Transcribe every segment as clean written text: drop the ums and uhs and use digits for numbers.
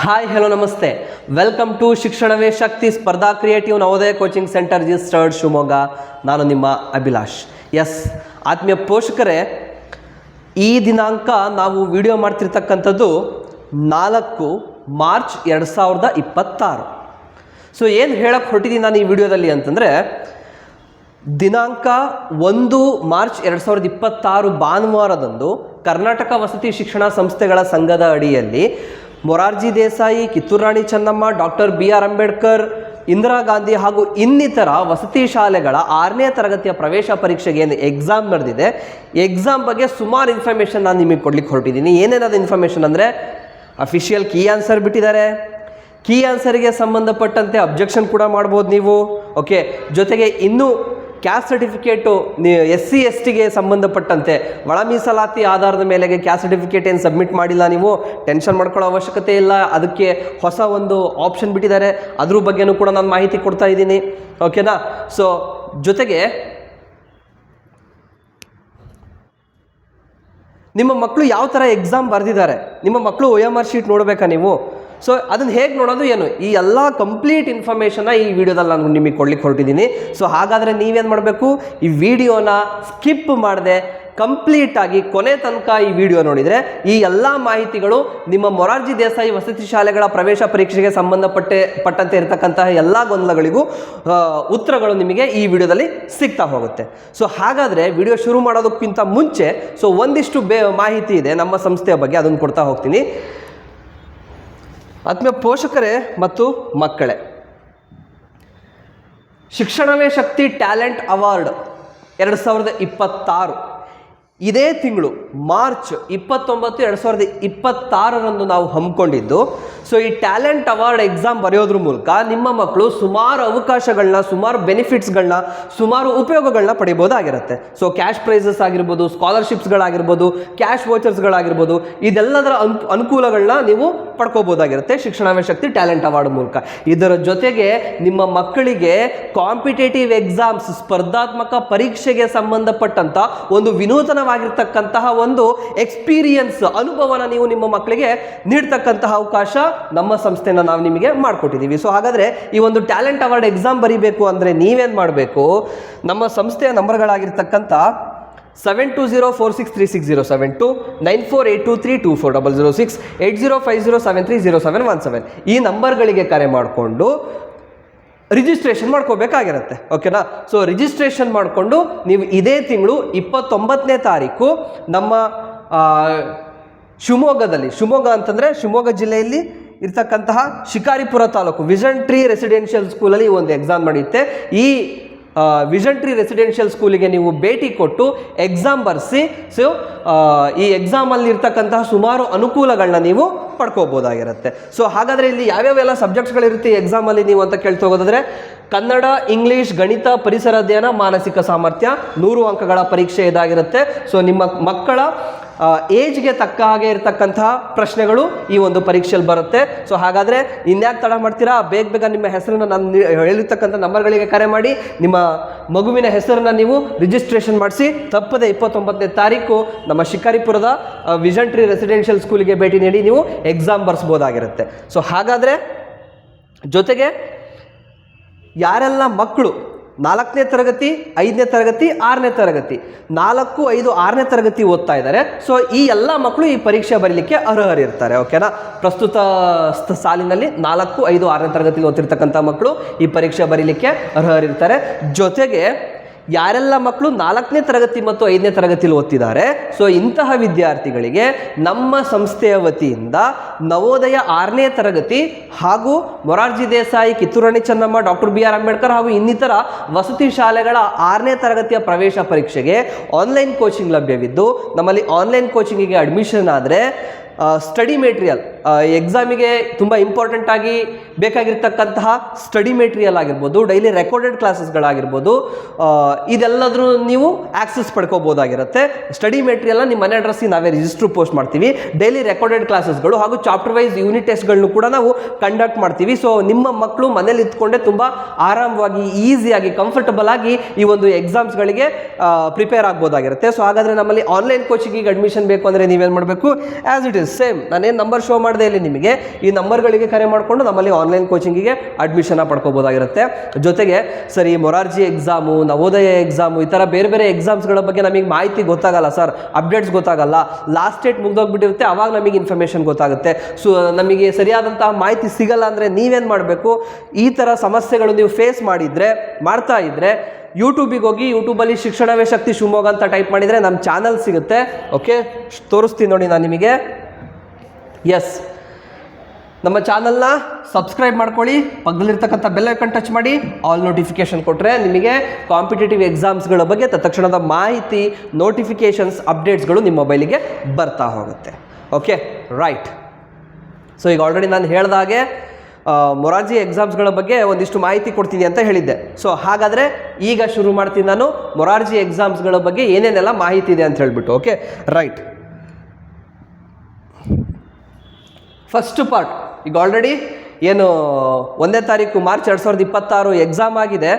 Hi hello ನಮಸ್ತೆ, welcome to ಶಿಕ್ಷಣವೇ ಶಕ್ತಿ ಸ್ಪರ್ಧಾ creative Navodaya coaching centre registered Shivamogga. ನಾನು ನಿಮ್ಮ ಅಭಿಲಾಷ್. ಎಸ್ ಆತ್ಮೀಯ ಪೋಷಕರೇ, ಈ ದಿನಾಂಕ ನಾವು ವಿಡಿಯೋ ಮಾಡ್ತಿರ್ತಕ್ಕಂಥದ್ದು 4 ಮಾರ್ಚ್ 2026. ಸೊ ಏನು ಹೇಳಕ್ಕೆ ಹೊರಟಿದ್ದೀನಿ ನಾನು ಈ ವಿಡಿಯೋದಲ್ಲಿ ಅಂತಂದರೆ, ದಿನಾಂಕ 1 ಮಾರ್ಚ್ 2026 ಭಾನುವಾರದಂದು ಕರ್ನಾಟಕ ವಸತಿ ಶಿಕ್ಷಣ ಸಂಸ್ಥೆಗಳ ಸಂಘದ ಅಡಿಯಲ್ಲಿ ಮೊರಾರ್ಜಿ ದೇಸಾಯಿ, ಕಿತ್ತೂರು ರಾಣಿ ಚೆನ್ನಮ್ಮ, ಡಾಕ್ಟರ್ BR ಅಂಬೇಡ್ಕರ್, ಇಂದಿರಾ ಗಾಂಧಿ ಹಾಗೂ ಇನ್ನಿತರ ವಸತಿ ಶಾಲೆಗಳ 6ನೇ ತರಗತಿಯ ಪ್ರವೇಶ ಪರೀಕ್ಷೆಗೆ ಏನು ಎಕ್ಸಾಮ್ ನಡೆದಿದೆ, ಎಕ್ಸಾಮ್ ಬಗ್ಗೆ ಸುಮಾರು ಇನ್ಫಾರ್ಮೇಷನ್ ನಾನು ನಿಮಗೆ ಕೊಡ್ಲಿಕ್ಕೆ ಹೊರಟಿದ್ದೀನಿ. ಏನೇನಾದ ಇನ್ಫಾರ್ಮೇಷನ್ ಅಂದರೆ, ಅಫಿಷಿಯಲ್ ಕೀ ಆನ್ಸರ್ ಬಿಟ್ಟಿದ್ದಾರೆ. ಕೀ ಆನ್ಸರಿಗೆ ಸಂಬಂಧಪಟ್ಟಂತೆ ಅಬ್ಜೆಕ್ಷನ್ ಕೂಡ ಮಾಡ್ಬೋದು ನೀವು. ಓಕೆ, ಜೊತೆಗೆ ಇನ್ನೂ ಕ್ಯಾಸ್ಟ್ ಸರ್ಟಿಫಿಕೇಟು SC STಗೆ ಸಂಬಂಧಪಟ್ಟಂತೆ ಒಳ ಮೀಸಲಾತಿ ಆಧಾರದ ಮೇಲೆಗೆ ಕ್ಯಾಸ್ಟ್ ಸರ್ಟಿಫಿಕೇಟ್ ಏನು ಸಬ್ಮಿಟ್ ಮಾಡಿಲ್ಲ, ನೀವು ಟೆನ್ಷನ್ ಮಾಡ್ಕೊಳ್ಳೋ ಅವಶ್ಯಕತೆ ಇಲ್ಲ. ಅದಕ್ಕೆ ಹೊಸ ಒಂದು ಆಪ್ಷನ್ ಬಿಟ್ಟಿದ್ದಾರೆ, ಅದ್ರ ಬಗ್ಗೆನೂ ಕೂಡ ನಾನು ಮಾಹಿತಿ ಕೊಡ್ತಾ ಇದ್ದೀನಿ. ಓಕೆನಾ? ಸೊ ಜೊತೆಗೆ ನಿಮ್ಮ ಮಕ್ಕಳು ಯಾವ ಥರ ಎಕ್ಸಾಮ್ ಬರೆದಿದ್ದಾರೆ, ನಿಮ್ಮ ಮಕ್ಕಳು OMR ಶೀಟ್ ನೋಡಬೇಕಾ ನೀವು? ಸೊ ಅದನ್ನು ಹೇಗೆ ನೋಡೋದು ಏನು, ಈ ಎಲ್ಲ ಕಂಪ್ಲೀಟ್ ಇನ್ಫಾರ್ಮೇಷನ್ನ ಈ ವಿಡಿಯೋದಲ್ಲಿ ನಾನು ನಿಮಗೆ ಕೊಡ್ಲಿಕ್ಕೆ ಹೊರಟಿದ್ದೀನಿ. ಸೊ ಹಾಗಾದರೆ ನೀವೇನು ಮಾಡಬೇಕು, ಈ ವಿಡಿಯೋನ ಸ್ಕಿಪ್ ಮಾಡದೆ ಕಂಪ್ಲೀಟಾಗಿ ಕೊನೆ ತನಕ ಈ ವಿಡಿಯೋ ನೋಡಿದರೆ ಈ ಎಲ್ಲ ಮಾಹಿತಿಗಳು ನಿಮ್ಮ ಮೊರಾರ್ಜಿ ದೇಸಾಯಿ ವಸತಿ ಶಾಲೆಗಳ ಪ್ರವೇಶ ಪರೀಕ್ಷೆಗೆ ಸಂಬಂಧಪಟ್ಟಂತೆ ಇರತಕ್ಕಂತಹ ಎಲ್ಲ ಗೊಂದಲಗಳಿಗೂ ಉತ್ತರಗಳು ನಿಮಗೆ ಈ ವಿಡಿಯೋದಲ್ಲಿ ಸಿಗ್ತಾ ಹೋಗುತ್ತೆ. ಸೊ ಹಾಗಾದರೆ ವಿಡಿಯೋ ಶುರು ಮಾಡೋದಕ್ಕಿಂತ ಮುಂಚೆ ಒಂದಿಷ್ಟು ಮಾಹಿತಿ ಇದೆ ನಮ್ಮ ಸಂಸ್ಥೆಯ ಬಗ್ಗೆ, ಅದನ್ನು ಕೊಡ್ತಾ ಹೋಗ್ತೀನಿ. ಆತ್ಮೀಯ ಪೋಷಕರೇ ಮತ್ತು ಮಕ್ಕಳೇ, ಶಿಕ್ಷಣವೇ ಶಕ್ತಿ ಟ್ಯಾಲೆಂಟ್ ಅವಾರ್ಡ್ 2026 ಇದೇ ತಿಂಗಳು ಮಾರ್ಚ್ 29, 2026 ನಾವು ಹಮ್ಮಿಕೊಂಡಿದ್ದು. ಸೊ ಈ ಟ್ಯಾಲೆಂಟ್ ಅವಾರ್ಡ್ ಎಕ್ಸಾಮ್ ಬರೆಯೋದ್ರ ಮೂಲಕ ನಿಮ್ಮ ಮಕ್ಕಳು ಸುಮಾರು ಅವಕಾಶಗಳನ್ನ, ಸುಮಾರು ಬೆನಿಫಿಟ್ಸ್ಗಳನ್ನ, ಸುಮಾರು ಉಪಯೋಗಗಳನ್ನ ಪಡಿಬೋದಾಗಿರುತ್ತೆ. ಸೊ ಕ್ಯಾಶ್ ಪ್ರೈಸಸ್ ಆಗಿರ್ಬೋದು, ಸ್ಕಾಲರ್ಶಿಪ್ಸ್ಗಳಾಗಿರ್ಬೋದು, ಕ್ಯಾಶ್ ವೋಚರ್ಸ್ಗಳಾಗಿರ್ಬೋದು, ಇದೆಲ್ಲದರ ಅನುಕೂಲಗಳನ್ನ ನೀವು ಪಡ್ಕೋಬೋದಾಗಿರುತ್ತೆ ಶಿಕ್ಷಣವೇ ಶಕ್ತಿ ಟ್ಯಾಲೆಂಟ್ ಅವಾರ್ಡ್ ಮೂಲಕ. ಇದರ ಜೊತೆಗೆ ನಿಮ್ಮ ಮಕ್ಕಳಿಗೆ ಕಾಂಪಿಟೇಟಿವ್ ಎಕ್ಸಾಮ್ಸ್, ಸ್ಪರ್ಧಾತ್ಮಕ ಪರೀಕ್ಷೆಗೆ ಸಂಬಂಧಪಟ್ಟಂತ ಒಂದು ವಿನೂತನವಾಗಿರ್ತಕ್ಕಂತಹ ಒಂದು ಎಕ್ಸ್ಪೀರಿಯನ್ಸ್, ಅನುಭವನ ನೀವು ನಿಮ್ಮ ಮಕ್ಕಳಿಗೆ ನೀಡ್ತಕ್ಕಂತಹ ಅವಕಾಶ ನಮ್ಮ ಸಂಸ್ಥೆನ ನಾವು ನಿಮಗೆ ಮಾಡಿಕೊಟ್ಟಿದ್ದೀವಿ. ಸೊ ಹಾಗಾದರೆ ಈ ಒಂದು ಟ್ಯಾಲೆಂಟ್ ಅವಾರ್ಡ್ ಎಕ್ಸಾಮ್ ಬರೀಬೇಕು ಅಂದರೆ ನೀವೇನು ಮಾಡಬೇಕು, ನಮ್ಮ ಸಂಸ್ಥೆಯ ನಂಬರ್ಗಳಾಗಿರ್ತಕ್ಕಂಥ 7204636072, 9482324006, 8050730717 ಈ ನಂಬರ್ಗಳಿಗೆ ಕರೆ ಮಾಡಿಕೊಂಡು ರಿಜಿಸ್ಟ್ರೇಷನ್ ಮಾಡ್ಕೋಬೇಕಾಗಿರುತ್ತೆ. ಓಕೆನಾ? ಸೊ ರಿಜಿಸ್ಟ್ರೇಷನ್ ಮಾಡಿಕೊಂಡು ನೀವು ಇದೇ ತಿಂಗಳು 29ನೇ ತಾರೀಕು ನಮ್ಮ ಶಿವಮೊಗ್ಗ ಅಂತಂದರೆ ಶಿವಮೊಗ್ಗ ಜಿಲ್ಲೆಯಲ್ಲಿ ಇರ್ತಕ್ಕಂತಹ Shikaripura taluk vision tree residential ಸ್ಕೂಲಲ್ಲಿ ಒಂದು ಎಕ್ಸಾಮ್ ನಡೆಯುತ್ತೆ. ಈ ವಿಷನ್ ಟ್ರೀ ರೆಸಿಡೆನ್ಷಿಯಲ್ ಸ್ಕೂಲಿಗೆ ನೀವು ಭೇಟಿ ಕೊಟ್ಟು ಎಕ್ಸಾಮ್ ಬರೆಸಿ ಸೊ ಈ ಎಕ್ಸಾಮಲ್ಲಿ ಇರ್ತಕ್ಕಂತಹ ಸುಮಾರು ಅನುಕೂಲಗಳನ್ನ ನೀವು ಪಡ್ಕೋಬೋದಾಗಿರುತ್ತೆ. ಸೊ ಹಾಗಾದರೆ ಇಲ್ಲಿ ಯಾವ್ಯಾವೆಲ್ಲ ಸಬ್ಜೆಕ್ಟ್ಸ್ಗಳಿರುತ್ತೆ ಈ ಎಕ್ಸಾಮಲ್ಲಿ ನೀವು ಅಂತ ಕೇಳ್ತಾ ಹೋಗೋದಾದರೆ, ಕನ್ನಡ, ಇಂಗ್ಲೀಷ್, ಗಣಿತ, ಪರಿಸರ ಅಧ್ಯಯನ, ಮಾನಸಿಕ ಸಾಮರ್ಥ್ಯ 100 ಅಂಕಗಳ ಪರೀಕ್ಷೆ ಇದಾಗಿರುತ್ತೆ. ಸೊ ನಿಮ್ಮ ಮಕ್ಕಳ ಏಜ್ಗೆ ತಕ್ಕ ಹಾಗೆ ಇರತಕ್ಕಂತಹ ಪ್ರಶ್ನೆಗಳು ಈ ಒಂದು ಪರೀಕ್ಷೆಯಲ್ಲಿ ಬರುತ್ತೆ. ಸೊ ಹಾಗಾದರೆ ಇನ್ಯಾಕೆ ತಡ ಮಾಡ್ತೀರಾ, ಬೇಗ ನಿಮ್ಮ ಹೆಸರನ್ನು ನಾನು ಹೇಳಿರ್ತಕ್ಕಂಥ ನಂಬರ್ಗಳಿಗೆ ಕರೆ ಮಾಡಿ ನಿಮ್ಮ ಮಗುವಿನ ಹೆಸರನ್ನು ನೀವು ರಿಜಿಸ್ಟ್ರೇಷನ್ ಮಾಡಿಸಿ ತಪ್ಪದೆ 29ನೇ ತಾರೀಕು ನಮ್ಮ ಶಿಕಾರಿಪುರದ ವಿಷನ್ ಟ್ರೀ ರೆಸಿಡೆನ್ಷಿಯಲ್ ಸ್ಕೂಲಿಗೆ ಭೇಟಿ ನೀಡಿ ನೀವು ಎಕ್ಸಾಮ್ ಬರೆಸ್ಬೋದಾಗಿರುತ್ತೆ. ಸೊ ಹಾಗಾದರೆ ಜೊತೆಗೆ ಯಾರೆಲ್ಲ ಮಕ್ಕಳು 4ನೇ ತರಗತಿ, 5ನೇ ತರಗತಿ, 6ನೇ ತರಗತಿ, 4, 5, 6ನೇ ತರಗತಿ ಓದ್ತಾ ಇದ್ದಾರೆ, ಸೊ ಈ ಎಲ್ಲ ಮಕ್ಕಳು ಈ ಪರೀಕ್ಷೆ ಬರೀಲಿಕ್ಕೆ ಅರ್ಹರಿರ್ತಾರೆ. ಓಕೆನಾ? ಪ್ರಸ್ತುತ ಸಾಲಿನಲ್ಲಿ 4, 5, 6ನೇ ತರಗತಿಲಿ ಓದ್ತಿರ್ತಕ್ಕಂಥ ಮಕ್ಕಳು ಈ ಪರೀಕ್ಷೆ ಬರೀಲಿಕ್ಕೆ ಅರ್ಹರಿರ್ತಾರೆ. ಜೊತೆಗೆ ಯಾರೆಲ್ಲ ಮಕ್ಕಳು 4ನೇ ತರಗತಿ ಮತ್ತು 5ನೇ ತರಗತಿಲಿ ಓದ್ತಿದ್ದಾರೆ, ಸೊ ಇಂತಹ ವಿದ್ಯಾರ್ಥಿಗಳಿಗೆ ನಮ್ಮ ಸಂಸ್ಥೆಯ ವತಿಯಿಂದ ನವೋದಯ 6ನೇ ತರಗತಿ ಹಾಗೂ ಮೊರಾರ್ಜಿ ದೇಸಾಯಿ, ಕಿತ್ತೂರು ರಾಣಿ ಚೆನ್ನಮ್ಮ, ಡಾಕ್ಟರ್ BR ಅಂಬೇಡ್ಕರ್ ಹಾಗೂ ಇನ್ನಿತರ ವಸತಿ ಶಾಲೆಗಳ 6ನೇ ತರಗತಿಯ ಪ್ರವೇಶ ಪರೀಕ್ಷೆಗೆ ಆನ್ಲೈನ್ ಕೋಚಿಂಗ್ ಲಭ್ಯವಿದ್ದು, ನಮ್ಮಲ್ಲಿ ಆನ್ಲೈನ್ ಕೋಚಿಂಗಿಗೆ ಅಡ್ಮಿಷನ್ ಆದರೆ ಸ್ಟಡಿ ಮೆಟೀರಿಯಲ್, ಎಕ್ಸಾಮಿಗೆ ತುಂಬ ಇಂಪಾರ್ಟೆಂಟ್ ಆಗಿ ಬೇಕಾಗಿರ್ತಕ್ಕಂತಹ ಸ್ಟಡಿ ಮೆಟೀರಿಯಲ್ ಆಗಿರ್ಬೋದು, ಡೈಲಿ ರೆಕಾರ್ಡೆಡ್ ಕ್ಲಾಸಸ್ಗಳಾಗಿರ್ಬೋದು, ಇದೆಲ್ಲದ್ರೂ ನೀವು ಆಕ್ಸೆಸ್ ಪಡ್ಕೋಬೋದಾಗಿರುತ್ತೆ. ಸ್ಟಡಿ ಮೆಟೀರಿಯಲ್ನ ನಿಮ್ಮ ಮನೆ ಅಡ್ರೆಸ್ಸಿಗೆ ನಾವೇ ರಿಜಿಸ್ಟ್ರು ಪೋಸ್ಟ್ ಮಾಡ್ತೀವಿ. ಡೈಲಿ ರೆಕಾರ್ಡೆಡ್ ಕ್ಲಾಸಸ್ಗಳು ಹಾಗೂ ಚಾಪ್ಟರ್ ವೈಸ್ ಯೂನಿಟ್ ಟೆಸ್ಟ್ಗಳನ್ನು ಕೂಡ ನಾವು ಕಂಡಕ್ಟ್ ಮಾಡ್ತೀವಿ. ಸೊ ನಿಮ್ಮ ಮಕ್ಕಳು ಮನೇಲಿ ಇದ್ಕೊಂಡೆ ತುಂಬ ಆರಾಮವಾಗಿ, ಈಸಿಯಾಗಿ, ಕಂಫರ್ಟಬಲ್ ಆಗಿ ಈ ಒಂದು ಎಕ್ಸಾಮ್ಸ್ಗಳಿಗೆ ಪ್ರಿಪೇರ್ ಆಗ್ಬೋದಾಗಿರುತ್ತೆ. ಸೊ ಹಾಗಾದರೆ ನಮ್ಮಲ್ಲಿ ಆನ್ಲೈನ್ ಕೋಚಿಂಗಿಗೆ ಅಡ್ಮಿಷನ್ ಬೇಕು ಅಂದರೆ ನೀವೇನು ಮಾಡಬೇಕು, ಆ್ಯಸ್ ಇಟ್ ಈಸ್ ಸೇಮ್. ನಾನೇನು ನಂಬರ್ ಶೋ ಮಾಡಿದೆ ಇಲ್ಲಿ ನಿಮಗೆ, ಈ ನಂಬರ್ಗಳಿಗೆ ಕರೆ ಮಾಡಿಕೊಂಡು ನಮ್ಮಲ್ಲಿ ಆನ್ಲೈನ್ ಕೋಚಿಂಗಿಗೆ ಅಡ್ಮಿಷನ್ ಪಡ್ಕೋಬೋದಾಗಿರುತ್ತೆ. ಜೊತೆಗೆ ಸರ್, ಈ ಮೊರಾರ್ಜಿ ಎಕ್ಸಾಮು, ನವೋದಯ ಎಕ್ಸಾಮು, ಈ ಥರ ಬೇರೆ ಬೇರೆ ಎಕ್ಸಾಮ್ಸ್ಗಳ ಬಗ್ಗೆ ನಮಗೆ ಮಾಹಿತಿ ಗೊತ್ತಾಗಲ್ಲ ಸರ್, ಅಪ್ಡೇಟ್ಸ್ ಗೊತ್ತಾಗಲ್ಲ, ಲಾಸ್ಟ್ ಡೇಟ್ ಮುಗ್ದೋಗ್ಬಿಟ್ಟಿರುತ್ತೆ, ಅವಾಗ ನಮಗೆ ಇನ್ಫಾರ್ಮೇಷನ್ ಗೊತ್ತಾಗುತ್ತೆ. ಸೊ ನಮಗೆ ಸರಿಯಾದಂತಹ ಮಾಹಿತಿ ಸಿಗಲ್ಲ ಅಂದರೆ ನೀವೇನು ಮಾಡಬೇಕು, ಈ ಥರ ಸಮಸ್ಯೆಗಳು ನೀವು ಫೇಸ್ ಮಾಡ್ತಾ ಇದ್ದರೆ ಯೂಟ್ಯೂಬಿಗೆ ಹೋಗಿ, ಯೂಟ್ಯೂಬಲ್ಲಿ ಶಿಕ್ಷಣವೇ ಶಕ್ತಿ ಶಿವಮೊಗ್ಗ ಅಂತ ಟೈಪ್ ಮಾಡಿದರೆ ನಮ್ಮ ಚಾನಲ್ ಸಿಗುತ್ತೆ. ಓಕೆ, ತೋರಿಸ್ತೀನಿ ನೋಡಿ ನಾನು ನಿಮಗೆ. ಎಸ್, ನಮ್ಮ ಚಾನಲ್ನ ಸಬ್ಸ್ಕ್ರೈಬ್ ಮಾಡ್ಕೊಳ್ಳಿ, ಪಕ್ಕದಲ್ಲಿರ್ತಕ್ಕಂಥ ಬೆಲ್ ಐಕಾನ್ ಟಚ್ ಮಾಡಿ, ಆಲ್ ನೋಟಿಫಿಕೇಶನ್ ಕೊಟ್ಟರೆ ನಿಮಗೆ ಕಾಂಪಿಟೇಟಿವ್ ಎಕ್ಸಾಮ್ಸ್ಗಳ ಬಗ್ಗೆ ತಕ್ಷಣದ ಮಾಹಿತಿ, ನೋಟಿಫಿಕೇಷನ್ಸ್, ಅಪ್ಡೇಟ್ಸ್ಗಳು ನಿಮ್ಮ ಮೊಬೈಲಿಗೆ ಬರ್ತಾ ಹೋಗುತ್ತೆ. Okay, right. ಸೊ ಈಗ ಆಲ್ರೆಡಿ ನಾನು ಹೇಳಿದಾಗೆ ಮೊರಾರ್ಜಿ ಎಕ್ಸಾಮ್ಸ್ಗಳ ಬಗ್ಗೆ ಒಂದಿಷ್ಟು ಮಾಹಿತಿ ಕೊಡ್ತೀನಿ ಅಂತ ಹೇಳಿದ್ದೆ. ಸೊ ಹಾಗಾದರೆ ಈಗ ಶುರು ಮಾಡ್ತೀನಿ ನಾನು ಮೊರಾರ್ಜಿ ಎಕ್ಸಾಮ್ಸ್ಗಳ ಬಗ್ಗೆ ಏನೇನೆಲ್ಲ ಮಾಹಿತಿ ಇದೆ ಅಂತ ಹೇಳಿಬಿಟ್ಟು. Okay, right. ಫಸ್ಟ್ ಪಾರ್ಟ್, ಈಗ ಆಲ್ರೆಡಿ ಏನು 1ನೇ ತಾರೀಕು ಮಾರ್ಚ್ 2026 ಎಕ್ಸಾಮ್ ಆಗಿದೆ.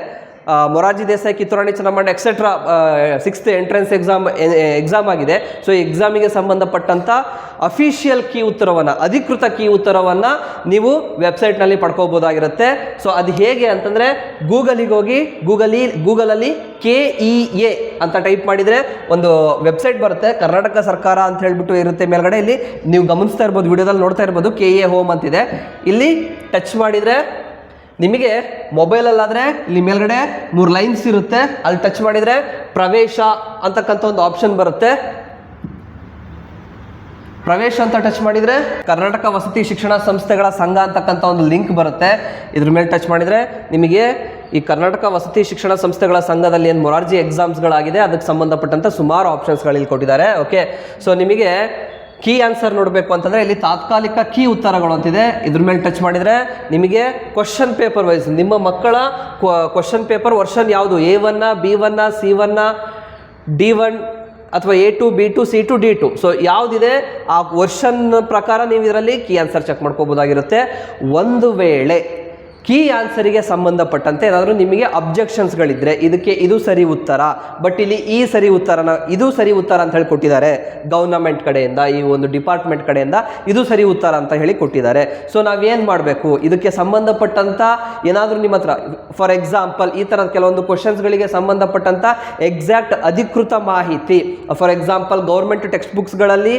Morarji Desai, Kittur Rani Chennamma etcetera 6th entrance exam ಆಗಿದೆ. ಸೊ ಈ ಎಕ್ಸಾಮಿಗೆ ಸಂಬಂಧಪಟ್ಟಂಥ ಅಫಿಷಿಯಲ್ ಕೀ ಉತ್ತರವನ್ನು, ಅಧಿಕೃತ ಕೀ ಉತ್ತರವನ್ನು ನೀವು ವೆಬ್ಸೈಟ್ನಲ್ಲಿ ಪಡ್ಕೋಬೋದಾಗಿರುತ್ತೆ. ಸೊ ಅದು ಹೇಗೆ ಅಂತಂದರೆ, ಗೂಗಲಿಗೆ ಹೋಗಿ ಗೂಗಲಲ್ಲಿ KEA ಅಂತ ಟೈಪ್ ಮಾಡಿದರೆ ಒಂದು ವೆಬ್ಸೈಟ್ ಬರುತ್ತೆ, ಕರ್ನಾಟಕ ಸರ್ಕಾರ ಅಂತ ಹೇಳ್ಬಿಟ್ಟು ಇರುತ್ತೆ ಮೇಲ್ಗಡೆ. ಇಲ್ಲಿ ನೀವು ಗಮನಿಸ್ತಾ ಇರ್ಬೋದು, ವಿಡಿಯೋದಲ್ಲಿ ನೋಡ್ತಾ ಇರ್ಬೋದು, KEA ಹೋಮ್ ಅಂತಿದೆ. ಇಲ್ಲಿ ಟಚ್ ಮಾಡಿದರೆ ನಿಮಗೆ ಮೊಬೈಲಲ್ಲಾದರೆ ಇಲ್ಲಿ ಮೇಲ್ಗಡೆ 3 ಲೈನ್ಸ್ ಇರುತ್ತೆ, ಅಲ್ಲಿ ಟಚ್ ಮಾಡಿದರೆ ಪ್ರವೇಶ ಅಂತಕ್ಕಂಥ ಒಂದು ಆಪ್ಷನ್ ಬರುತ್ತೆ. ಪ್ರವೇಶ ಅಂತ ಟಚ್ ಮಾಡಿದರೆ ಕರ್ನಾಟಕ ವಸತಿ ಶಿಕ್ಷಣ ಸಂಸ್ಥೆಗಳ ಸಂಘ ಅಂತಕ್ಕಂಥ ಒಂದು ಲಿಂಕ್ ಬರುತ್ತೆ. ಇದ್ರ ಮೇಲೆ ಟಚ್ ಮಾಡಿದರೆ ನಿಮಗೆ ಈ ಕರ್ನಾಟಕ ವಸತಿ ಶಿಕ್ಷಣ ಸಂಸ್ಥೆಗಳ ಸಂಘದಲ್ಲಿ ಏನು ಮೊರಾರ್ಜಿ ಎಕ್ಸಾಮ್ಸ್ಗಳಾಗಿದೆ ಅದಕ್ಕೆ ಸಂಬಂಧಪಟ್ಟಂಥ ಸುಮಾರು ಆಪ್ಷನ್ಸ್ಗಳು ಇಲ್ಲಿ ಕೊಟ್ಟಿದ್ದಾರೆ. ಓಕೆ, ಸೊ ನಿಮಗೆ ಕೀ ಆನ್ಸರ್ ನೋಡಬೇಕು ಅಂತಂದರೆ ಇಲ್ಲಿ ತಾತ್ಕಾಲಿಕ ಕೀ ಉತ್ತರಗಳು ಅಂತಿದೆ. ಇದ್ರ ಮೇಲೆ ಟಚ್ ಮಾಡಿದರೆ ನಿಮಗೆ ಕ್ವಶನ್ ಪೇಪರ್ ವೈಸ್ ನಿಮ್ಮ ಮಕ್ಕಳ ಕ್ವಶನ್ ಪೇಪರ್ ವರ್ಷನ್ ಯಾವುದು, A1, B1, C1, D1 ಅಥವಾ A2, B2, C2, D2. So ಯಾವುದಿದೆ ಆ ವರ್ಷನ್ ಪ್ರಕಾರ ನೀವು ಇದರಲ್ಲಿ ಕೀ ಆನ್ಸರ್ ಚೆಕ್ ಮಾಡ್ಕೋಬೋದಾಗಿರುತ್ತೆ. ಒಂದು ವೇಳೆ ಕೀ ಆನ್ಸರಿಗೆ ಸಂಬಂಧಪಟ್ಟಂತೆ ಏನಾದರೂ ನಿಮಗೆ ಅಬ್ಜೆಕ್ಷನ್ಸ್ಗಳಿದ್ದರೆ ಇದಕ್ಕೆ ಇದು ಸರಿ ಉತ್ತರ, ಬಟ್ ಇಲ್ಲಿ ಈ ಸರಿ ಉತ್ತರನ ಇದು ಸರಿ ಉತ್ತರ ಅಂತ ಹೇಳಿ ಕೊಟ್ಟಿದ್ದಾರೆ ಗೌರ್ನಮೆಂಟ್ ಕಡೆಯಿಂದ, ಈ ಒಂದು ಡಿಪಾರ್ಟ್ಮೆಂಟ್ ಕಡೆಯಿಂದ ಇದು ಸರಿ ಉತ್ತರ ಅಂತ ಹೇಳಿ ಕೊಟ್ಟಿದ್ದಾರೆ. ಸೊ ನಾವೇನು ಮಾಡಬೇಕು, ಇದಕ್ಕೆ ಸಂಬಂಧಪಟ್ಟಂಥ ಏನಾದರೂ ನಿಮ್ಮ ಹತ್ರ ಫಾರ್ ಎಕ್ಸಾಂಪಲ್ ಈ ಥರದ ಕೆಲವೊಂದು ಕ್ವಶನ್ಸ್ಗಳಿಗೆ ಸಂಬಂಧಪಟ್ಟಂಥ ಎಕ್ಸಾಕ್ಟ್ ಅಧಿಕೃತ ಮಾಹಿತಿ, ಫಾರ್ ಎಕ್ಸಾಂಪಲ್ ಗೌರ್ಮೆಂಟ್ ಟೆಕ್ಸ್ಟ್ ಬುಕ್ಸ್ಗಳಲ್ಲಿ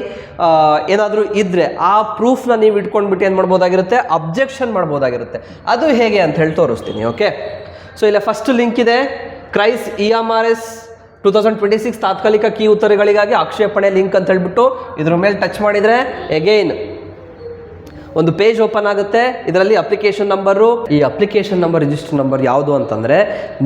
ಏನಾದರೂ ಇದ್ದರೆ ಆ ಪ್ರೂಫ್ನ ನೀವು ಇಟ್ಕೊಂಡ್ಬಿಟ್ಟು ಏನು ಮಾಡ್ಬೋದಾಗಿರುತ್ತೆ, ಅಬ್ಜೆಕ್ಷನ್ ಮಾಡ್ಬೋದಾಗಿರುತ್ತೆ. ಅದು ಹೇಗೆ ಅಂತ ಹೇಳಿ ತೋರಿಸ್ತೀನಿ. ಓಕೆ, ಸೊ ಇಲ್ಲ ಫಸ್ಟ್ ಲಿಂಕ್ ಇದೆ, ಕ್ರೈಸ್ EMRS 2026 ತಾತ್ಕಾಲಿಕ ಕೀ ಉತ್ತರಗಳಿಗಾಗಿ ಆಕ್ಷೇಪಣೆ ಲಿಂಕ್ ಅಂತ ಹೇಳ್ಬಿಟ್ಟು ಇದ್ರ ಮೇಲೆ ಟಚ್ ಮಾಡಿದರೆ ಎಗೈನ್ ಒಂದು ಪೇಜ್ ಓಪನ್ ಆಗುತ್ತೆ. ಇದರಲ್ಲಿ ಅಪ್ಲಿಕೇಶನ್ ನಂಬರು, ಈ ಅಪ್ಲಿಕೇಶನ್ ನಂಬರ್, ರಿಜಿಸ್ಟರ್ ನಂಬರ್ ಯಾವುದು ಅಂತಂದರೆ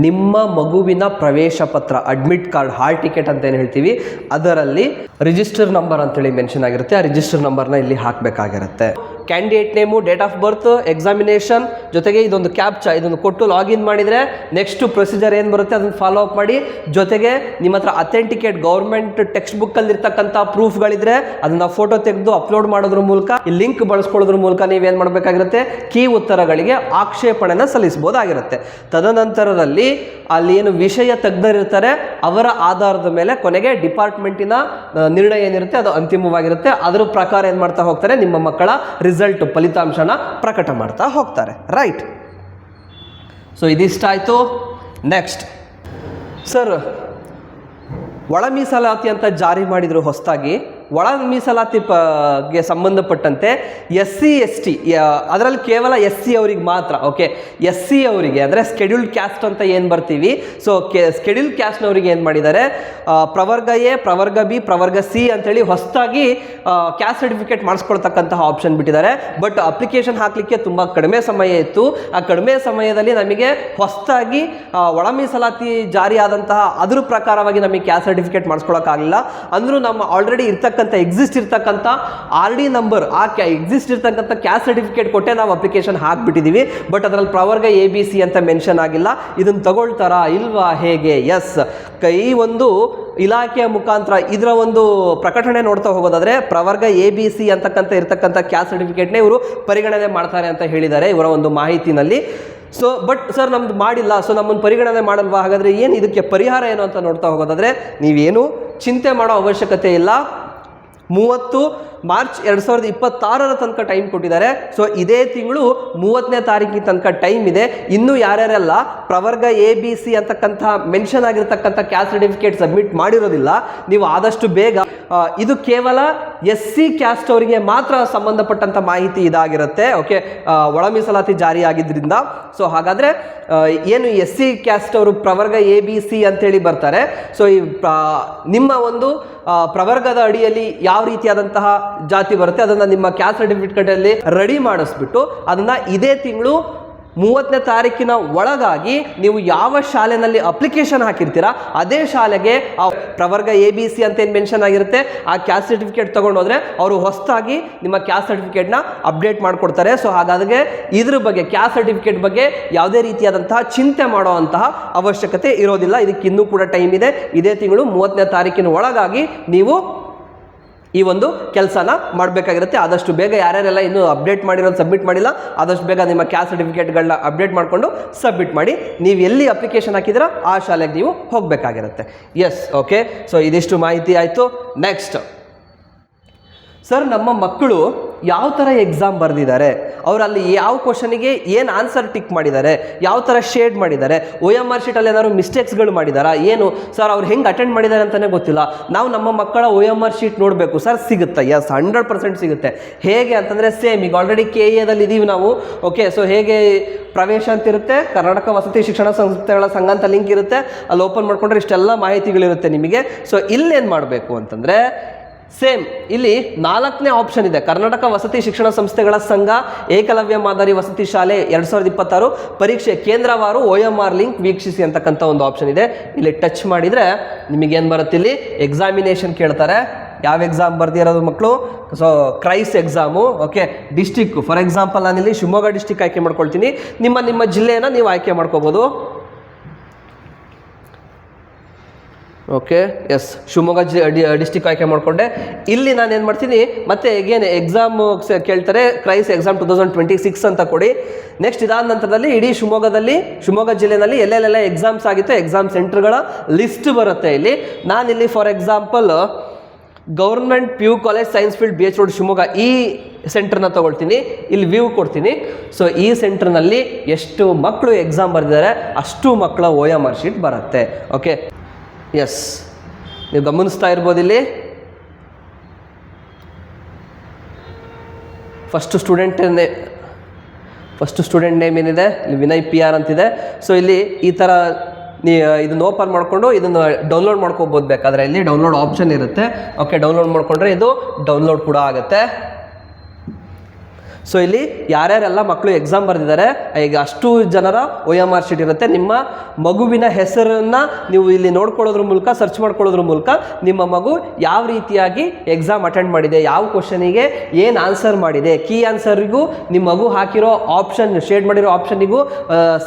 ನಿಮ್ಮ ಮಗುವಿನ ಪ್ರವೇಶ ಪತ್ರ, ಅಡ್ಮಿಟ್ ಕಾರ್ಡ್, ಹಾಲ್ ಟಿಕೆಟ್ ಅಂತ ಏನು ಹೇಳ್ತೀವಿ, ಅದರಲ್ಲಿ ರಿಜಿಸ್ಟರ್ ನಂಬರ್ ಅಂತೇಳಿ ಮೆನ್ಷನ್ ಆಗಿರುತ್ತೆ. ಆ ರಿಜಿಸ್ಟರ್ ನಂಬರ್ನ ಇಲ್ಲಿ ಹಾಕಬೇಕಾಗಿರುತ್ತೆ. Candidate name, date of birth, examination, ಜೊತೆಗೆ ಇದೊಂದು ಕ್ಯಾಪ್ಚಾ, ಇದನ್ನು ಕೊಟ್ಟು ಲಾಗಿನ್ ಮಾಡಿದರೆ ನೆಕ್ಸ್ಟ್ ಪ್ರೊಸೀಜರ್ ಏನು ಬರುತ್ತೆ ಅದನ್ನು ಫಾಲೋ ಅಪ್ ಮಾಡಿ. ಜೊತೆಗೆ ನಿಮ್ಮ ಹತ್ರ ಅಥೆಂಟಿಕೇಟ್ ಗೌರ್ಮೆಂಟ್ ಟೆಕ್ಸ್ಟ್ ಬುಕ್ಕಲ್ಲಿರ್ತಕ್ಕಂಥ ಪ್ರೂಫ್ಗಳಿದ್ರೆ ಅದನ್ನು ಫೋಟೋ ತೆಗೆದು ಅಪ್ಲೋಡ್ ಮಾಡೋದ್ರ ಮೂಲಕ, ಈ ಲಿಂಕ್ ಬಳಸ್ಕೊಳ್ಳೋದ್ರ ಮೂಲಕ ನೀವೇನು ಮಾಡಬೇಕಾಗಿರುತ್ತೆ, ಕೀ ಉತ್ತರಗಳಿಗೆ ಆಕ್ಷೇಪಣೆನ ಸಲ್ಲಿಸಬಹುದಾಗಿರುತ್ತೆ. ತದನಂತರದಲ್ಲಿ ಅಲ್ಲಿ ಏನು ವಿಷಯ ತಜ್ಞರಿರ್ತಾರೆ ಅವರ ಆಧಾರದ ಮೇಲೆ ಕೊನೆಗೆ ಡಿಪಾರ್ಟ್ಮೆಂಟಿನ ನಿರ್ಣಯ ಏನಿರುತ್ತೆ ಅದು ಅಂತಿಮವಾಗಿರುತ್ತೆ. ಅದರ ಪ್ರಕಾರ ಏನು ಮಾಡ್ತಾ ಹೋಗ್ತಾರೆ, ನಿಮ್ಮ ಮಕ್ಕಳ ರಿಸಲ್ಟ್, ಫಲಿತಾಂಶನ ಪ್ರಕಟ ಮಾಡ್ತಾ ಹೋಗ್ತಾರೆ. ರೈಟ್. ಸೊ ಇದಿಷ್ಟಾಯಿತು. ನೆಕ್ಸ್ಟ್ ಸರ್, ಒಳ ಮೀಸಲಾತಿ ಅಂತ ಜಾರಿ ಮಾಡಿದ್ರು ಹೊಸದಾಗಿ. ಒಳ ಮೀಸಲಾತಿಗೆ ಸಂಬಂಧಪಟ್ಟಂತೆ SC ST ಅದರಲ್ಲಿ ಕೇವಲ SC ಅವರಿಗೆ ಮಾತ್ರ. ಓಕೆ, SC ಅವರಿಗೆ ಅಂದರೆ ಸ್ಕೆಡ್ಯೂಲ್ಡ್ ಕ್ಯಾಸ್ಟ್ ಅಂತ ಏನು ಬರ್ತೀವಿ, ಸೊ ಸ್ಕೆಡ್ಯೂಲ್ಡ್ ಕ್ಯಾಸ್ಟ್ನವರಿಗೆ ಏನು ಮಾಡಿದ್ದಾರೆ, ಪ್ರವರ್ಗ A, ಪ್ರವರ್ಗ B, ಪ್ರವರ್ಗ C ಅಂತೇಳಿ ಹೊಸದಾಗಿ ಕ್ಯಾಸ್ಟ್ ಸರ್ಟಿಫಿಕೇಟ್ ಮಾಡಿಸ್ಕೊಳ್ತಕ್ಕಂತಹ ಆಪ್ಷನ್ ಬಿಟ್ಟಿದ್ದಾರೆ. ಬಟ್ ಅಪ್ಲಿಕೇಶನ್ ಹಾಕಲಿಕ್ಕೆ ತುಂಬ ಕಡಿಮೆ ಸಮಯ ಇತ್ತು. ಆ ಕಡಿಮೆ ಸಮಯದಲ್ಲಿ ನಮಗೆ ಹೊಸದಾಗಿ ಒಳ ಮೀಸಲಾತಿ ಜಾರಿ ಆದಂತಹ ಅದ್ರ ಪ್ರಕಾರವಾಗಿ ನಮಗೆ ಕ್ಯಾಸ್ಟ್ ಸರ್ಟಿಫಿಕೇಟ್ ಮಾಡಿಸ್ಕೊಳಕ್ಕಾಗಲಿಲ್ಲ. ಅಂದರೂ ನಮ್ಮ ಆಲ್ರೆಡಿ ಎಕ್ಸಿಸ್ಟ್ ಇರ್ತಕ್ಕಂಥ RD ನಂಬರ್, ಆ ಎಕ್ಸಿಸ್ಟ್ ಇರ್ತಕ್ಕಂಥ ಕ್ಯಾಸ್ಟ್ ಸರ್ಟಿಫಿಕೇಟ್ ಕೊಟ್ಟೆ ನಾವು ಅಪ್ಲಿಕೇಶನ್ ಹಾಕ್ಬಿಟ್ಟಿದ್ದೀವಿ. ಬಟ್ ಅದರಲ್ಲಿ ಪ್ರವರ್ಗ ABC ಅಂತ ಮೆನ್ಷನ್ ಆಗಿಲ್ಲ. ಇದನ್ನು ತಗೊಳ್ತಾರಾ ಇಲ್ವಾ, ಹೇಗೆ? ಎಸ್, ಈ ಒಂದು ಇಲಾಖೆಯ ಮುಖಾಂತರ ಇದರ ಒಂದು ಪ್ರಕಟಣೆ ನೋಡ್ತಾ ಹೋಗೋದಾದ್ರೆ ಪ್ರವರ್ಗ ABC ಅಂತಕ್ಕಂಥ ಇರ್ತಕ್ಕಂಥ ಕ್ಯಾಸ್ಟ್ ಸರ್ಟಿಫಿಕೇಟ್ನೇ ಇವರು ಪರಿಗಣನೆ ಮಾಡ್ತಾರೆ ಅಂತ ಹೇಳಿದ್ದಾರೆ ಇವರ ಒಂದು ಮಾಹಿತಿನಲ್ಲಿ. ಸೊ ಬಟ್ ಸರ್ ನಮ್ದು ಮಾಡಿಲ್ಲ, ಸೊ ನಮ್ಮನ್ನು ಪರಿಗಣನೆ ಮಾಡಲ್ವಾ, ಹಾಗಾದರೆ ಏನು ಇದಕ್ಕೆ ಪರಿಹಾರ ಏನು ಅಂತ ನೋಡ್ತಾ ಹೋಗೋದಾದರೆ ನೀವೇನು ಚಿಂತೆ ಮಾಡೋ ಅವಶ್ಯಕತೆ ಇಲ್ಲ. 30 ಮಾರ್ಚ್ 2026 ತನಕ ಟೈಮ್ ಕೊಟ್ಟಿದ್ದಾರೆ. ಸೊ ಇದೇ ತಿಂಗಳು 30ನೇ ತಾರೀಕಿನ ತನಕ ಟೈಮ್ ಇದೆ. ಇನ್ನು ಯಾರ್ಯಾರೆಲ್ಲ ಪ್ರವರ್ಗ ABC ಅಂತಕ್ಕಂಥ ಮೆನ್ಷನ್ ಆಗಿರ್ತಕ್ಕಂಥ ಕ್ಯಾಸ್ಟ್ ಸರ್ಟಿಫಿಕೇಟ್ ಸಬ್ಮಿಟ್ ಮಾಡಿರೋದಿಲ್ಲ, ನೀವು ಆದಷ್ಟು ಬೇಗ, ಇದು ಕೇವಲ SC ಕ್ಯಾಸ್ಟ್ ಅವರಿಗೆ ಮಾತ್ರ ಸಂಬಂಧಪಟ್ಟಂತ ಮಾಹಿತಿ ಇದಾಗಿರುತ್ತೆ. ಓಕೆ, ಒಳ ಮೀಸಲಾತಿ ಜಾರಿ ಆಗಿದ್ರಿಂದ. ಸೊ ಹಾಗಾದ್ರೆ ಏನು SC ಕ್ಯಾಸ್ಟ್ ಅವರು ಪ್ರವರ್ಗ ABC ಅಂತೇಳಿ ಬರ್ತಾರೆ. ಸೊ ಈ ನಿಮ್ಮ ಒಂದು ಪ್ರವರ್ಗದ ಅಡಿಯಲ್ಲಿ ಯಾವ ರೀತಿಯಾದಂತಹ ಜಾತಿ ಬರುತ್ತೆ ಅದನ್ನ ನಿಮ್ಮ ಕ್ಯಾಸ್ಟ್ ಸರ್ಟಿಫಿಕೇಟ್ ಅಲ್ಲಿ ರೆಡಿ ಮಾಡಿಸ್ಬಿಟ್ಟು ಅದನ್ನ ಇದೇ ತಿಂಗಳು 30ನೇ ತಾರೀಕಿನ ಒಳಗಾಗಿ ನೀವು ಯಾವ ಶಾಲೆನಲ್ಲಿ ಅಪ್ಲಿಕೇಶನ್ ಹಾಕಿರ್ತೀರಾ ಅದೇ ಶಾಲೆಗೆ ಆ ಪ್ರವರ್ಗ ABC ಅಂತ ಏನು ಮೆನ್ಷನ್ ಆಗಿರುತ್ತೆ ಆ ಕ್ಯಾಸ್ಟ್ ಸರ್ಟಿಫಿಕೇಟ್ ತಗೊಂಡೋದ್ರೆ ಅವರು ಹೊಸದಾಗಿ ನಿಮ್ಮ ಕ್ಯಾಸ್ಟ್ ಸರ್ಟಿಫಿಕೇಟ್ನ ಅಪ್ಡೇಟ್ ಮಾಡಿಕೊಡ್ತಾರೆ. ಸೊ ಹಾಗಾದರೆ ಇದ್ರ ಬಗ್ಗೆ ಕ್ಯಾಸ್ಟ್ ಸರ್ಟಿಫಿಕೇಟ್ ಬಗ್ಗೆ ಯಾವುದೇ ರೀತಿಯಾದಂತಹ ಚಿಂತೆ ಮಾಡುವಂತಹ ಅವಶ್ಯಕತೆ ಇರೋದಿಲ್ಲ. ಇದಕ್ಕೆ ಇನ್ನೂ ಕೂಡ ಟೈಮ್ ಇದೆ. ಇದೇ ತಿಂಗಳು 30ನೇ ತಾರೀಕಿನ ಒಳಗಾಗಿ ನೀವು ಈ ಒಂದು ಕೆಲಸನ ಮಾಡಬೇಕಾಗಿರುತ್ತೆ. ಆದಷ್ಟು ಬೇಗ ಯಾರ್ಯಾರೆಲ್ಲ ಇನ್ನೂ ಅಪ್ಡೇಟ್ ಮಾಡಿರೋದು ಸಬ್ಮಿಟ್ ಮಾಡಿಲ್ಲ ಆದಷ್ಟು ಬೇಗ ನಿಮ್ಮ ಕ್ಯಾಸ್ಟ್ ಸರ್ಟಿಫಿಕೇಟ್ಗಳನ್ನ ಅಪ್ಡೇಟ್ ಮಾಡಿಕೊಂಡು ಸಬ್ಮಿಟ್ ಮಾಡಿ. ನೀವು ಎಲ್ಲಿ ಅಪ್ಲಿಕೇಶನ್ ಹಾಕಿದ್ರೆ ಆ ಶಾಲೆಗೆ ನೀವು ಹೋಗಬೇಕಾಗಿರುತ್ತೆ. S, okay. ಸೊ ಇದಿಷ್ಟು ಮಾಹಿತಿ ಆಯಿತು. ನೆಕ್ಸ್ಟ್, ಸರ್ ನಮ್ಮ ಮಕ್ಕಳು ಯಾವ ಥರ ಎಕ್ಸಾಮ್ ಬರೆದಿದ್ದಾರೆ, ಅವರಲ್ಲಿ ಯಾವ ಕ್ವಶನಿಗೆ ಏನು ಆನ್ಸರ್ ಟಿಕ್ ಮಾಡಿದ್ದಾರೆ, ಯಾವ ಥರ ಶೇಡ್ ಮಾಡಿದ್ದಾರೆ, OMR ಶೀಟಲ್ಲಿ ಏನಾದ್ರು ಮಿಸ್ಟೇಕ್ಸ್ಗಳು ಮಾಡಿದಾರಾ, ಏನು ಸರ್ ಅವ್ರು ಹೆಂಗೆ ಅಟೆಂಡ್ ಮಾಡಿದ್ದಾರೆ ಅಂತಲೇ ಗೊತ್ತಿಲ್ಲ. ನಾವು ನಮ್ಮ ಮಕ್ಕಳ OMR ಶೀಟ್ ನೋಡಬೇಕು ಸರ್. ಸಿಗುತ್ತೆ, ಎಸ್ 100% ಸಿಗುತ್ತೆ. ಹೇಗೆ ಅಂತಂದರೆ ಸೇಮ್ ಈಗ ಆಲ್ರೆಡಿ KA ಇದ್ದೀವಿ ನಾವು. ಓಕೆ, ಸೊ ಹೇಗೆ ಪ್ರವೇಶ ಅಂತ ಇರುತ್ತೆ, ಕರ್ನಾಟಕ ವಸತಿ ಶಿಕ್ಷಣ ಸಂಸ್ಥೆಗಳ ಸಂಘ ಅಂತ ಲಿಂಕ್ ಇರುತ್ತೆ, ಅಲ್ಲಿ ಓಪನ್ ಮಾಡ್ಕೊಂಡ್ರೆ ಇಷ್ಟೆಲ್ಲ ಮಾಹಿತಿಗಳಿರುತ್ತೆ ನಿಮಗೆ. ಸೊ ಇಲ್ಲೇನು ಮಾಡಬೇಕು ಅಂತಂದರೆ ಸೇಮ್ ಇಲ್ಲಿ 4ನೇ ಆಪ್ಷನ್ ಇದೆ, ಕರ್ನಾಟಕ ವಸತಿ ಶಿಕ್ಷಣ ಸಂಸ್ಥೆಗಳ ಸಂಘ ಏಕಲವ್ಯ ಮಾದರಿ ವಸತಿ ಶಾಲೆ 2026 ಪರೀಕ್ಷೆ ಕೇಂದ್ರವಾರು OMR ಲಿಂಕ್ ವೀಕ್ಷಿಸಿ ಅಂತಕ್ಕಂಥ ಒಂದು ಆಪ್ಷನ್ ಇದೆ. ಇಲ್ಲಿ ಟಚ್ ಮಾಡಿದರೆ ನಿಮಗೇನು ಬರುತ್ತೆ, ಇಲ್ಲಿ ಎಕ್ಸಾಮಿನೇಷನ್ ಕೇಳ್ತಾರೆ. ಯಾವ ಎಕ್ಸಾಮ್ ಬರ್ದಿರೋದು ಮಕ್ಕಳು? So KREIS exam. Okay, district for example ನಾನಿಲ್ಲಿ ಶಿವಮೊಗ್ಗ ಡಿಸ್ಟಿಕ್ ಆಯ್ಕೆ ಮಾಡ್ಕೊಳ್ತೀನಿ. ನಿಮ್ಮ ಜಿಲ್ಲೆಯನ್ನು ನೀವು ಆಯ್ಕೆ ಮಾಡ್ಕೋಬೋದು. ಓಕೆ, ಎಸ್ ಶಿವಮೊಗ್ಗ ಡಿಸ್ಟಿಕ್ ಆಯ್ಕೆ ಮಾಡಿಕೊಂಡೆ. ಇಲ್ಲಿ ನಾನು ಏನು ಮಾಡ್ತೀನಿ, ಮತ್ತೆ ಎಗೇನ್ ಎಕ್ಸಾಮ್ ಕೇಳ್ತಾರೆ, ಕ್ರೈಸ್ ಎಕ್ಸಾಮ್ 2026 ಅಂತ ಕೊಡಿ. ನೆಕ್ಸ್ಟ್ ಇದಾದ ನಂತರದಲ್ಲಿ ಇಡೀ ಶಿವಮೊಗ್ಗ ಜಿಲ್ಲೆಯಲ್ಲಿ ಎಲ್ಲೆಲ್ಲೆಲ್ಲ ಎಕ್ಸಾಮ್ಸ್ ಆಗಿತ್ತು ಎಕ್ಸಾಮ್ ಸೆಂಟರ್ಗಳ ಲಿಸ್ಟ್ ಬರುತ್ತೆ. ಇಲ್ಲಿ ನಾನಿಲ್ಲಿ for example government PU college science field BH road Shivamogga ಈ ಸೆಂಟರ್ನ ತೊಗೊಳ್ತೀನಿ. ಇಲ್ಲಿ ವ್ಯೂ ಕೊಡ್ತೀನಿ. ಸೊ ಈ ಸೆಂಟರ್ನಲ್ಲಿ ಎಷ್ಟು ಮಕ್ಕಳು ಎಕ್ಸಾಮ್ ಬರೆದಿದ್ದಾರೆ ಅಷ್ಟು ಮಕ್ಕಳ OMR ಶೀಟ್ ಬರುತ್ತೆ. ಓಕೆ, ಎಸ್ ನೀವು ಗಮನಿಸ್ತಾ ಇರ್ಬೋದು. ಇಲ್ಲಿ ಫಸ್ಟ್ ಸ್ಟೂಡೆಂಟ್ ನೇಮ್ ಏನಿದೆ, ಇಲ್ಲಿ ವಿನಯ್ PR ಅಂತಿದೆ. ಸೊ ಇಲ್ಲಿ ಈ ಥರ ಇದನ್ನು ಓಪನ್ ಮಾಡಿಕೊಂಡು ಇದನ್ನು ಡೌನ್ಲೋಡ್ ಮಾಡ್ಕೋಬೋದು. ಬೇಕಾದರೆ ಇಲ್ಲಿ ಡೌನ್ಲೋಡ್ ಆಪ್ಷನ್ ಇರುತ್ತೆ. ಓಕೆ, ಡೌನ್ಲೋಡ್ ಮಾಡಿಕೊಂಡ್ರೆ ಇದು ಡೌನ್ಲೋಡ್ ಕೂಡ ಆಗುತ್ತೆ. ಸೊ ಇಲ್ಲಿ ಯಾರ್ಯಾರೆಲ್ಲ ಮಕ್ಕಳು ಎಕ್ಸಾಮ್ ಬರೆದಿದ್ದಾರೆ ಈಗ ಅಷ್ಟು ಜನರ OMR ಶೀಟ್ ಇರುತ್ತೆ. ನಿಮ್ಮ ಮಗುವಿನ ಹೆಸರನ್ನು ನೀವು ಇಲ್ಲಿ ನೋಡ್ಕೊಳ್ಳೋದ್ರ ಮೂಲಕ, ಸರ್ಚ್ ಮಾಡ್ಕೊಳ್ಳೋದ್ರ ಮೂಲಕ ನಿಮ್ಮ ಮಗು ಯಾವ ರೀತಿಯಾಗಿ ಎಕ್ಸಾಮ್ ಅಟೆಂಡ್ ಮಾಡಿದೆ, ಯಾವ ಕ್ವಶನಿಗೆ ಏನು ಆನ್ಸರ್ ಮಾಡಿದೆ, ಕೀ ಆನ್ಸರಿಗೂ ನಿಮ್ಮ ಮಗು ಹಾಕಿರೋ ಆಪ್ಷನ್, ಶೇಡ್ ಮಾಡಿರೋ ಆಪ್ಷನ್ನಿಗೂ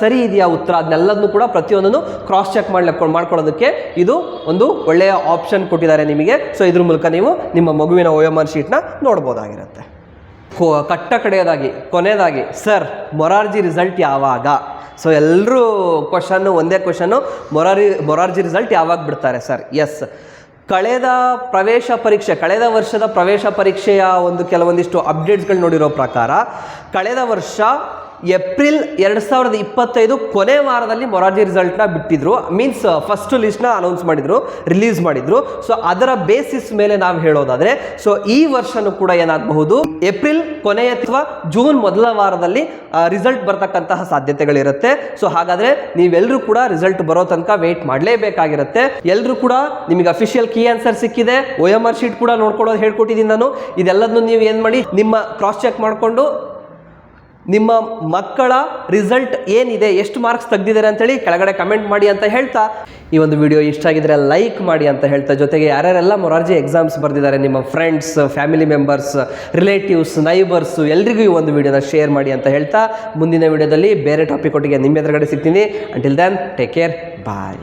ಸರಿ ಇದೆಯಾ ಉತ್ತರ, ಅದನ್ನೆಲ್ಲದನ್ನು ಕೂಡ ಪ್ರತಿಯೊಂದನ್ನು ಕ್ರಾಸ್ ಚೆಕ್ ಮಾಡ್ಕೊಳ್ಳೋದಕ್ಕೆ ಇದು ಒಂದು ಒಳ್ಳೆಯ ಆಪ್ಷನ್ ಕೊಟ್ಟಿದ್ದಾರೆ ನಿಮಗೆ. ಸೊ ಇದ್ರ ಮೂಲಕ ನೀವು ನಿಮ್ಮ ಮಗುವಿನ OMR ಶೀಟ್ನ ನೋಡ್ಬೋದಾಗಿರುತ್ತೆ. ಕೊನೆಯದಾಗಿ ಸರ್ ಮೊರಾರ್ಜಿ ರಿಸಲ್ಟ್ ಯಾವಾಗ? ಸೊ ಎಲ್ಲರೂ ಒಂದೇ ಕ್ವಶನ್ನು, ಮೊರಾರ್ಜಿ ರಿಸಲ್ಟ್ ಯಾವಾಗ ಬಿಡ್ತಾರೆ ಸರ್? ಎಸ್, ಕಳೆದ ವರ್ಷದ ಪ್ರವೇಶ ಪರೀಕ್ಷೆಯ ಕೆಲವೊಂದಿಷ್ಟು ಅಪ್ಡೇಟ್ಸ್ಗಳು ನೋಡಿರೋ ಪ್ರಕಾರ ಕಳೆದ ವರ್ಷ ಏಪ್ರಿಲ್ 2025 ಕೊನೆ ವಾರದಲ್ಲಿ ಮೊರಾರ್ಜಿ ರಿಸಲ್ಟ್ನ ಬಿಟ್ಟಿದ್ರು. ಮೀನ್ಸ್ ಫಸ್ಟ್ ಲಿಸ್ಟ್ನ ರಿಲೀಸ್ ಮಾಡಿದ್ರು. ಸೊ ಅದರ ಬೇಸಿಸ್ ಮೇಲೆ ನಾವು ಹೇಳೋದಾದರೆ, ಸೊ ಈ ವರ್ಷನೂ ಕೂಡ ಏನಾಗಬಹುದು, ಏಪ್ರಿಲ್ ಕೊನೆಯ ಅಥವಾ ಜೂನ್ ಮೊದಲ ವಾರದಲ್ಲಿ ರಿಸಲ್ಟ್ ಬರ್ತಕ್ಕಂತಹ ಸಾಧ್ಯತೆಗಳಿರುತ್ತೆ. ಸೊ ಹಾಗಾದರೆ ನೀವೆಲ್ಲರೂ ಕೂಡ ರಿಸಲ್ಟ್ ಬರೋ ತನಕ ವೇಟ್ ಮಾಡಲೇಬೇಕಾಗಿರುತ್ತೆ. ಎಲ್ಲರೂ ಕೂಡ ನಿಮಗೆ ಅಫಿಷಿಯಲ್ ಕೀ ಆನ್ಸರ್ ಸಿಕ್ಕಿದೆ, OMR ಶೀಟ್ ಕೂಡ ನೋಡ್ಕೊಳ್ಳೋದು ಹೇಳ್ಕೊಟ್ಟಿದ್ದೀನಿ ನಾನು. ಇದೆಲ್ಲದನ್ನು ನೀವು ಏನು ಮಾಡಿ, ನಿಮ್ಮ ಕ್ರಾಸ್ ಚೆಕ್ ಮಾಡಿಕೊಂಡು ನಿಮ್ಮ ಮಕ್ಕಳ ರಿಸಲ್ಟ್ ಏನಿದೆ, ಎಷ್ಟು ಮಾರ್ಕ್ಸ್ ತೆಗೆದಿದ್ದಾರೆ ಅಂತೇಳಿ ಕೆಳಗಡೆ ಕಮೆಂಟ್ ಮಾಡಿ ಅಂತ ಹೇಳ್ತಾ, ಈ ಒಂದು ವಿಡಿಯೋ ಇಷ್ಟ ಆಗಿದ್ರೆ ಲೈಕ್ ಮಾಡಿ ಅಂತ ಹೇಳ್ತಾ, ಜೊತೆಗೆ ಯಾರ್ಯಾರೆಲ್ಲ ಮೊರಾರ್ಜಿ ಎಕ್ಸಾಮ್ಸ್ ಬರೆದಿದ್ದಾರೆ ನಿಮ್ಮ friends, family members, relatives, neighbours ಎಲ್ರಿಗೂ ಈ ಒಂದು ವಿಡಿಯೋನ ಶೇರ್ ಮಾಡಿ ಅಂತ ಹೇಳ್ತಾ, ಮುಂದಿನ ವಿಡಿಯೋದಲ್ಲಿ ಬೇರೆ ಟಾಪಿಕ್ ಒಟ್ಟಿಗೆ ನಿಮ್ಮ ಎದುರುಗಡೆ ಸಿಗ್ತೀನಿ. ಅಂಟಿಲ್ ದೆನ್ ಟೇಕ್ ಕೇರ್, ಬಾಯ್.